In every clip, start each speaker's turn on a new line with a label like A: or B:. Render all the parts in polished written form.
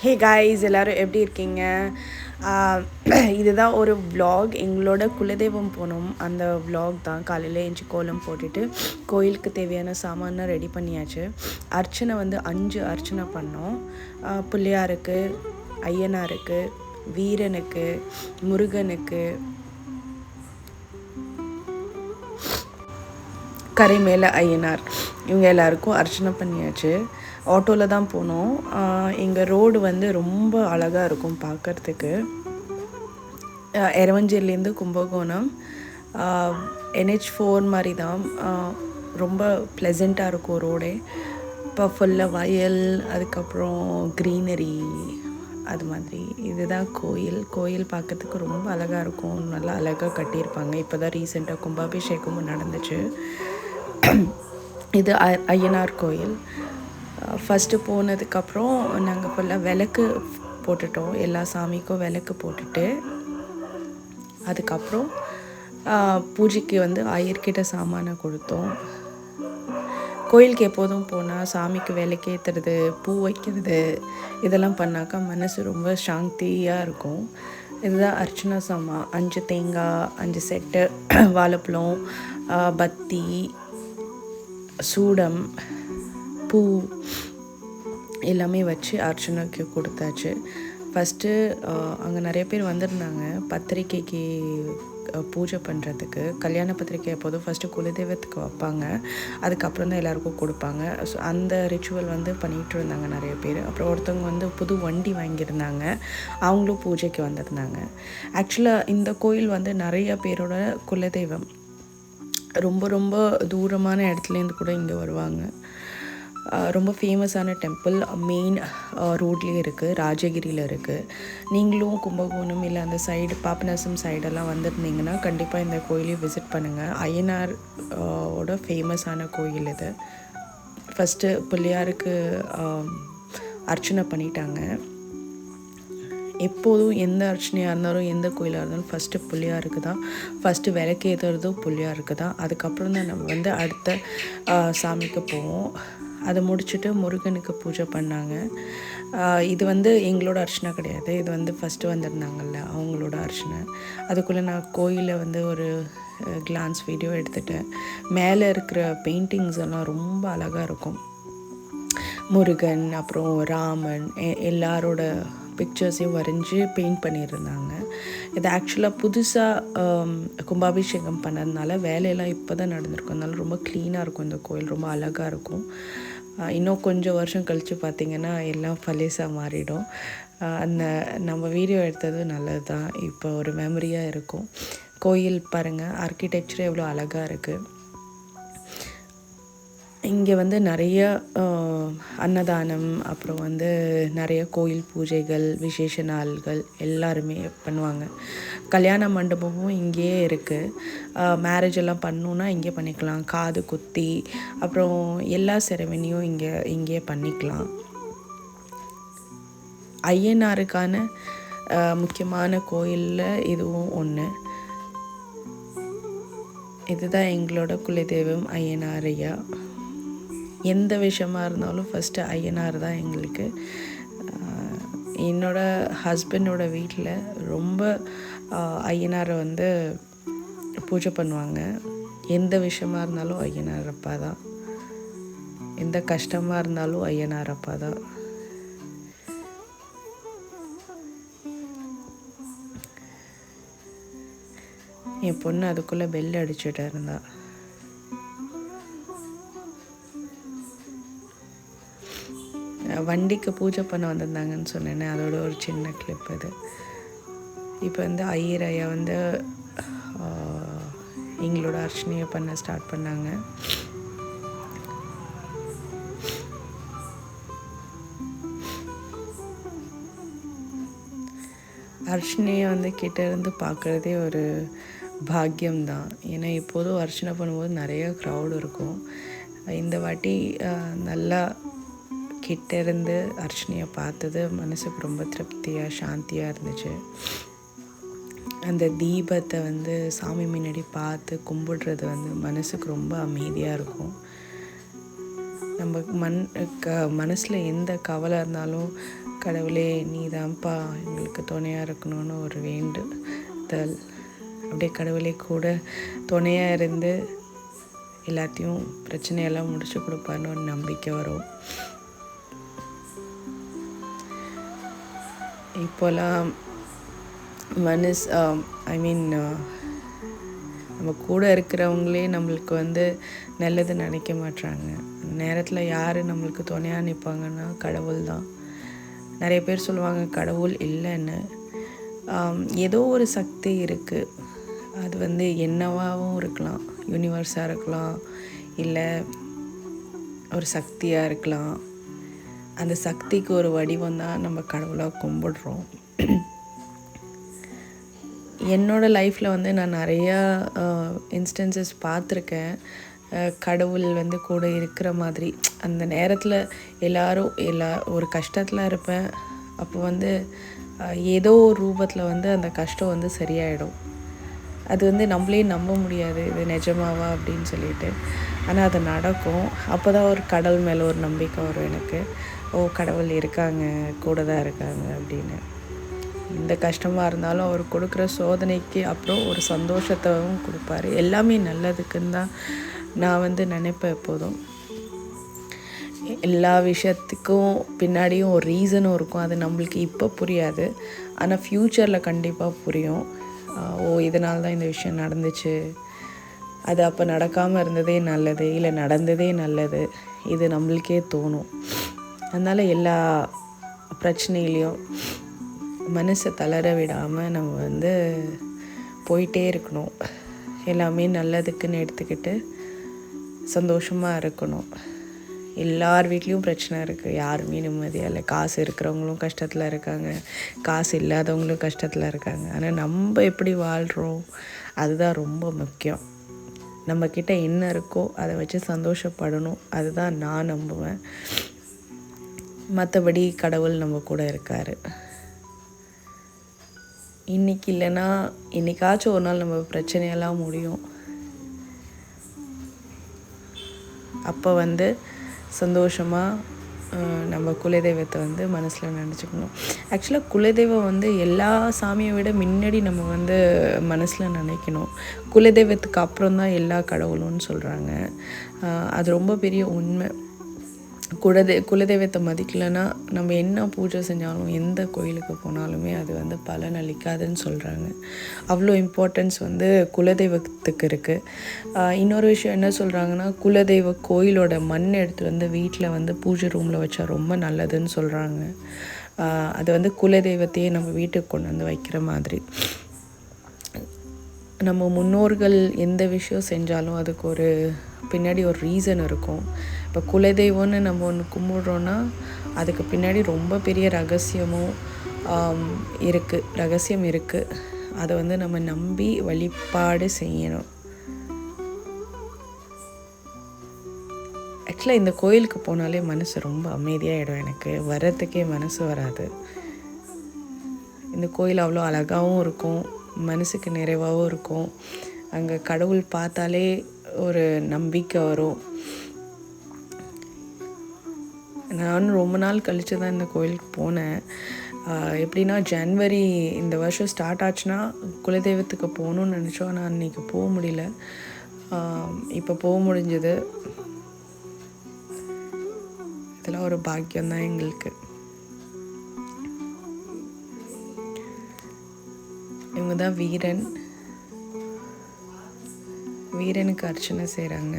A: Hey guys, எல்லோரும் எப்படி இருக்கீங்க? இதுதான் ஒரு vlog. எங்களோட குலதெய்வம் போனோம். அந்த vlog தான். காலையில் எழுந்துச்சி கோலம் போட்டுட்டு கோயிலுக்கு தேவையான சாமானை ரெடி பண்ணியாச்சு. அர்ச்சனை வந்து 5 அர்ச்சனை பண்ணோம். பிள்ளையாருக்கு, ஐயனாருக்கு, வீரனுக்கு, முருகனுக்கு, கரைமேல ஐயனார், இவங்க எல்லாருக்கும் அர்ச்சனை பண்ணியாச்சு. ஆட்டோவில் தான் போனோம். எங்கள் ரோடு வந்து ரொம்ப அழகாக இருக்கும் பார்க்குறதுக்கு. எரவஞ்சேரிலேருந்து கும்பகோணம் NH4 மாதிரி தான். ரொம்ப ப்ளசண்ட்டாக இருக்கும் ரோடே. இப்போ ஃபுல்லாக வயல், அதுக்கப்புறம் க்ரீனரி, அது மாதிரி. இதுதான் கோயில் பார்க்குறதுக்கு ரொம்ப அழகாக இருக்கும். நல்லா அழகாக கட்டியிருப்பாங்க. இப்போ தான் ரீசெண்டாக கும்பாபிஷேகமும் நடந்துச்சு. இது ஐயனார் கோயில். ஃபஸ்ட்டு போனதுக்கப்புறம் நாங்கள் ஃபுல்லாக விளக்கு போட்டுட்டோம். எல்லா சாமிக்கும் விளக்கு போட்டுட்டு அதுக்கப்புறம் பூஜைக்கு வந்து ஐயர்கிட்ட சாமானை கொடுத்தோம். கோயிலுக்கு எப்போதும் போனால் சாமிக்கு விளக்கேற்றுறது, பூ வைக்கிறது, இதெல்லாம் பண்ணாக்கா மனசு ரொம்ப சாந்தியாக இருக்கும். இதுதான் அர்ச்சனா சாமான். 5 தேங்காய், 5 செட்டு வாழைப்பழம், பத்தி, சூடம், பூ எல்லாமே வச்சு அர்ச்சனைக்கு கொடுத்தாச்சு. ஃபஸ்ட்டு அங்கே நிறைய பேர் வந்திருந்தாங்க பத்திரிக்கைக்கு பூஜை பண்ணுறதுக்கு. கல்யாண பத்திரிக்கை எப்போதும் ஃபஸ்ட்டு குலதெய்வத்துக்கு வைப்பாங்க, அதுக்கப்புறம் தான் எல்லாேருக்கும் கொடுப்பாங்க. ஸோ அந்த ரிச்சுவல் வந்து பண்ணிகிட்டு இருந்தாங்க நிறைய பேர். அப்புறம் ஒருத்தவங்க வந்து புது வண்டி வாங்கியிருந்தாங்க, அவங்களும் பூஜைக்கு வந்திருந்தாங்க. ஆக்சுவலாக இந்த கோயில் வந்து நிறைய பேரோட குலதெய்வம். ரொம்ப ரொம்ப தூரமான இடத்துலேருந்து கூட இங்கே வருவாங்க. ரொம்ப ஃபேமஸான டெம்பிள் மெயின் ரோட்லேயே இருக்குது, ராஜகிரியில் இருக்குது. நீங்களும் கும்பகோணம் இல்லை அந்த சைடு பாபநாசம் சைடெல்லாம் வந்துருந்தீங்கன்னா கண்டிப்பாக இந்த கோயிலையும் விசிட் பண்ணுங்கள். ஐயனார் ஓட ஃபேமஸான கோயில் இது. ஃபஸ்ட்டு பிள்ளையாருக்கு அர்ச்சனை பண்ணிட்டாங்க. எப்போதும் எந்த அர்ச்சனையாக இருந்தாலும் எந்த கோயிலாக இருந்தாலும் ஃபஸ்ட்டு பிள்ளையாருக்கு தான். ஃபஸ்ட்டு விளக்கேற்றுறதும் பிள்ளையாருக்கு தான். அதுக்கப்புறம் தான் நம்ம வந்து அடுத்த சாமிக்கு போவோம். அதை முடிச்சுட்டு முருகனுக்கு பூஜை பண்ணாங்க. இது வந்து எங்களோட அர்ச்சனை கிடையாது, இது வந்து ஃபஸ்ட்டு வந்திருந்தாங்கல்ல அவங்களோட அர்ச்சனை. அதுக்குள்ளே நான் கோயிலை வந்து ஒரு கிளான்ஸ் வீடியோ எடுத்துட்டேன். மேலே இருக்கிற பெயிண்டிங்ஸ் எல்லாம் ரொம்ப அழகாக இருக்கும். முருகன், அப்புறம் ராமன், எல்லாரோட பிக்சர்ஸையும் வரைஞ்சி பெயிண்ட் பண்ணியிருந்தாங்க. இது ஆக்சுவலாக புதுசாக கும்பாபிஷேகம் பண்ணதுனால வேலையெல்லாம் இப்போ தான் நடந்திருக்கும். அதனால ரொம்ப க்ளீனாக இருக்கும். இந்த கோயில் ரொம்ப அழகாக இருக்கும். இன்னும் கொஞ்சம் வருஷம் கழித்து பார்த்திங்கன்னா எல்லாம் பழசாக மாறிடும். அந்த நம்ம வீடியோ எடுத்தது நல்லது தான். இப்போ ஒரு மெமரியாக இருக்கும். கோயில் பாருங்கள், ஆர்கிடெக்சரே எவ்வளோ அழகாக இருக்குது. இங்கே வந்து நிறைய அன்னதானம், அப்புறம் வந்து நிறைய கோயில் பூஜைகள், விசேஷ நாள்கள் எல்லாருமே பண்ணுவாங்க. கல்யாண மண்டபமும் இங்கேயே இருக்குது. மேரேஜ் எல்லாம் பண்ணணுன்னா இங்கே பண்ணிக்கலாம். காது குத்தி, அப்புறம் எல்லா செரமனியும் இங்கேயே பண்ணிக்கலாம். ஐயனாருக்கான முக்கியமான கோயிலில் இதுவும் ஒன்று. இதுதான் எங்களோட குலதெய்வம் ஐயனார் ஐயா. எந்த விஷயமாக இருந்தாலும் ஃபஸ்ட்டு ஐயனார் தான் எங்களுக்கு. என்னோடய ஹஸ்பண்டோட வீட்டில் ரொம்ப ஐயனாரை வந்து பூஜை பண்ணுவாங்க. எந்த விஷயமாக இருந்தாலும் ஐயனார் அப்பா தான். எந்த கஷ்டமாக இருந்தாலும் ஐயனார் அப்பா தான். என் பொண்ணு அதுக்குள்ளே பெல் அடிச்சுட்டு இருந்தா. வண்டிக்கு பூஜை பண்ண வந்திருந்தாங்கன்னு சொன்னேன்னே, அதோட ஒரு சின்ன கிளிப் அது. இப்போ வந்து ஐயர் ஐயா வந்து எங்களோட அர்ச்சனையை பண்ண ஸ்டார்ட் பண்ணாங்க. அர்ச்சனையை வந்து கிட்ட இருந்து பார்க்குறதே ஒரு பாக்கியம்தான். ஏன்னா எப்போதும் அர்ச்சனை பண்ணும்போது நிறைய க்ரௌடு இருக்கும். இந்த வாட்டி நல்லா கிட்ட இருந்து அர்ச்சனையை பார்த்தது மனசுக்கு ரொம்ப திருப்தியாக சாந்தியாக இருந்துச்சு. அந்த தீபத்தை வந்து சாமி முன்னாடி பார்த்து கும்பிடுறது வந்து மனசுக்கு ரொம்ப அமைதியாக இருக்கும். நம்ம மனசில் எந்த கவலை இருந்தாலும் கடவுளே நீதான்ப்பா எங்களுக்கு துணையாக இருக்கணும்னு ஒரு வேண்டுதல். அப்படியே கடவுளே கூட துணையாக இருந்து எல்லாத்தையும் பிரச்சனையெல்லாம் முடிச்சு கொடுப்பான்னு ஒரு நம்பிக்கை வரும். இப்போலாம் நம்ம கூட இருக்கிறவங்களே நம்மளுக்கு நல்லது நினைக்க மாட்டாங்க. நேரத்தில் யார் நம்மளுக்கு துணையாக நிற்பாங்கன்னா கடவுள் தான். நிறைய பேர் சொல்லுவாங்க கடவுள் இல்லைன்னு. ஏதோ ஒரு சக்தி இருக்குது. அது என்னவாகவும் இருக்கலாம், யூனிவர்ஸாக இருக்கலாம், இல்லை ஒரு சக்தியாக இருக்கலாம். அந்த சக்திக்கு ஒரு வடிவம் தான் நம்ம கடவுளாக கும்பிடுறோம். என்னோடய லைஃப்பில் நான் நிறையா இன்ஸ்டன்சஸ் பார்த்துருக்கேன். கடவுள் கூட இருக்கிற மாதிரி. அந்த நேரத்தில் எல்லாரும் ஒரு கஷ்டத்தில் இருப்பேன். அப்போ ஏதோ ஒரு ரூபத்தில் அந்த கஷ்டம் சரியாயிடும். அது நம்மளே நம்ப முடியாது இது நிஜமாவா அப்படின்னு சொல்லிட்டு. ஆனால் அது நடக்கும். அப்போ தான் ஒரு கடவுள் மேலே ஒரு நம்பிக்கை வரும் எனக்கு. கடவுள் இருக்காங்க, கூட தான் இருக்காங்க அப்படின்னு. இந்த கஷ்டமாக இருந்தாலும் அவர் கொடுக்குற சோதனைக்கு அப்புறம் ஒரு சந்தோஷத்தையும் கொடுப்பாரு. எல்லாமே நல்லதுக்குன்னு தான் நான் நினைப்பேன் எப்போதும். எல்லா விஷயத்துக்கும் பின்னாடியும் ஒரு ரீசனும் இருக்கும். அது நம்மளுக்கு இப்போ புரியாது, ஆனால் ஃப்யூச்சரில் கண்டிப்பாக புரியும். இதனால தான் இந்த விஷயம் நடந்துச்சு, அது அப்போ நடக்காமல் இருந்ததே நல்லது, இல்லை நடந்ததே நல்லது, இது நம்மளுக்கே தோணும். அதனால் எல்லா பிரச்சனையிலையும் மனசை தளர விடாமல் நம்ம போயிட்டே இருக்கணும். எல்லாமே நல்லதுக்குன்னு எடுத்துக்கிட்டு சந்தோஷமாக இருக்கணும். எல்லார் வீட்லேயும் பிரச்சனை இருக்குது, யாருமே நிம்மதியாக இல்லை. காசு இருக்கிறவங்களும் கஷ்டத்தில் இருக்காங்க, காசு இல்லாதவங்களும் கஷ்டத்தில் இருக்காங்க. ஆனால் நம்ம எப்படி வாழ்கிறோம் அதுதான் ரொம்ப முக்கியம். நம்மக்கிட்ட என்ன இருக்கோ அதை வச்சு சந்தோஷப்படணும். அதுதான் நான் நம்புவேன். மற்றபடி கடவுள் நம்ம கூட இருக்கார். இன்றைக்கி இல்லைன்னா என்றைக்காச்சும் ஒரு நாள் நம்ம பிரச்சனையெல்லாம் முடியும். அப்போ சந்தோஷமாக நம்ம குலதெய்வத்தை மனசில் நினச்சிக்கணும். ஆக்சுவலாக குலதெய்வம் எல்லா சாமியை விட முன்னாடி நம்ம மனசில் நினைக்கணும். குலதெய்வத்துக்கு அப்புறம் தான் எல்லா கடவுளும்னு சொல்கிறாங்க. அது ரொம்ப பெரிய உண்மை. குலதெய்வத்தை மதிக்கலைன்னா நம்ம என்ன பூஜை செஞ்சாலும், எந்த கோயிலுக்கு போனாலுமே அது பலன் அளிக்காதுன்னு சொல்கிறாங்க. அவ்வளோ இம்பார்ட்டன்ஸ் குலதெய்வத்துக்கு இருக்குது. இன்னொரு விஷயம் என்ன சொல்கிறாங்கன்னா, குலதெய்வ கோயிலோட மண் எடுத்துகிட்டு வீட்டில் பூஜை ரூமில் வச்சா ரொம்ப நல்லதுன்னு சொல்கிறாங்க. அது குலதெய்வத்தையே நம்ம வீட்டுக்கு கொண்டு வைக்கிற மாதிரி. நம்ம முன்னோர்கள் எந்த விஷயம் செஞ்சாலும் அதுக்கு ஒரு பின்னாடி ஒரு ரீசன் இருக்கும். இப்போ குலதெய்வம்னு நம்ம ஒன்று கும்பிட்றோன்னா அதுக்கு பின்னாடி ரொம்ப பெரிய ரகசியம் இருக்குது. அதை நம்ம நம்பி வழிபாடு செய்யணும். ஆக்சுவலாக இந்த கோயிலுக்கு போனாலே மனசு ரொம்ப அமைதியாகிடும். எனக்கு வர்றதுக்கே மனசு வராது. இந்த கோயில் அவ்வளோ அழகாகவும் இருக்கும், மனசுக்கு நிறைவாகவும் இருக்கும். அங்கே கடவுள் பார்த்தாலே ஒரு நம்பிக்கை வரும். நானும் ரொம்ப நாள் கழித்து தான் இந்த கோயிலுக்கு போனேன். எப்படின்னா ஜனவரி இந்த வருஷம் ஸ்டார்ட் ஆச்சுன்னா குலதெய்வத்துக்கு போகணுன்னு நினச்சோம். ஆனால் அன்றைக்கி போக முடியல. இப்போ போக முடிஞ்சது. இதெல்லாம் ஒரு பாக்கியம்தான் எங்களுக்கு. இவங்க தான் வீரனுக்கு அர்ச்சனை செய்கிறாங்க.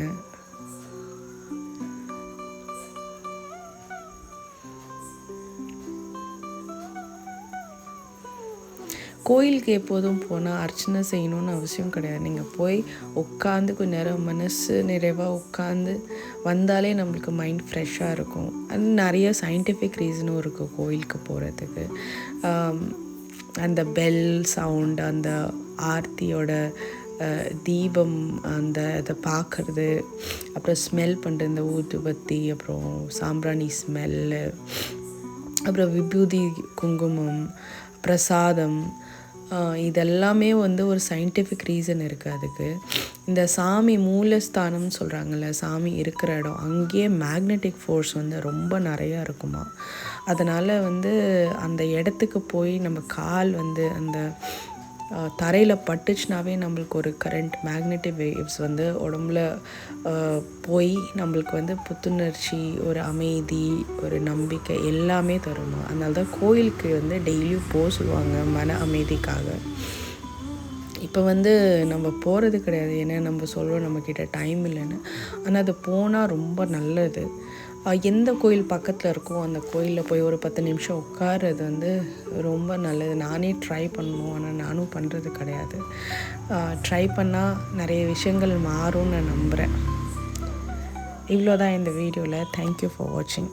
A: கோயிலுக்கு எப்போதும் போனால் அர்ச்சனை செய்யணும்னு அவசியம் கிடையாது. நீங்கள் போய் உட்காந்து கொஞ்ச நேரம் மனசு நிறைவாக உட்காந்து வந்தாலே நம்மளுக்கு மைண்ட் ஃப்ரெஷ்ஷாக இருக்கும். அது நிறைய சயின்டிஃபிக் ரீசனும் இருக்குது கோயிலுக்கு போகிறதுக்கு. அந்த பெல் சவுண்ட், அந்த ஆர்த்தியோட தீபம், அதை பார்க்குறது, அப்புறம் ஸ்மெல் பண்ணுற இந்த ஊதுபத்தி, அப்புறம் சாம்பிராணி ஸ்மெல்லு, அப்புறம் விபூதி, குங்குமம், பிரசாதம், இதெல்லாமே வந்து ஒரு சயின்டிஃபிக் ரீசன் இருக்குது அதுக்கு. இந்த சாமி மூலஸ்தானம்னு சொல்கிறாங்கல்ல, சாமி இருக்கிற இடம், அங்கேயே மேக்னெட்டிக் ஃபோர்ஸ் வந்து ரொம்ப நிறையா இருக்குமா. அதனால் வந்து அந்த இடத்துக்கு போய் நம்ம கால் வந்து அந்த தரையில் பட்டுச்சுனாவே நம்மளுக்கு ஒரு கரண்ட் மேக்னெட்டிக் வேவ்ஸ் வந்து உடம்புல போய் நம்மளுக்கு வந்து புத்துணர்ச்சி, ஒரு அமைதி, ஒரு நம்பிக்கை எல்லாமே தருமா. அதனால தான் கோயிலுக்கு வந்து டெய்லியும் போக சொல்லுவாங்க மன அமைதிக்காக. இப்போ வந்து நம்ம போகிறது கிடையாது, ஏன்னா நம்ம சொல்கிறோம் நம்மக்கிட்ட டைம் இல்லைன்னு. ஆனால் அது போனால் ரொம்ப நல்லது. எந்த கோயில் பக்கத்தில் இருக்கோ அந்த கோயிலில் போய் ஒரு 10 நிமிஷம் உட்கார்றது வந்து ரொம்ப நல்லது. நானே ட்ரை பண்ணணும், ஆனால் நானும் பண்ணுறது கிடையாது. ட்ரை பண்ணால் நிறைய விஷயங்கள் மாறும்னு நான் நம்புகிறேன். இவ்வளோ தான் இந்த வீடியோவில். தேங்க்யூ ஃபார் வாட்சிங்.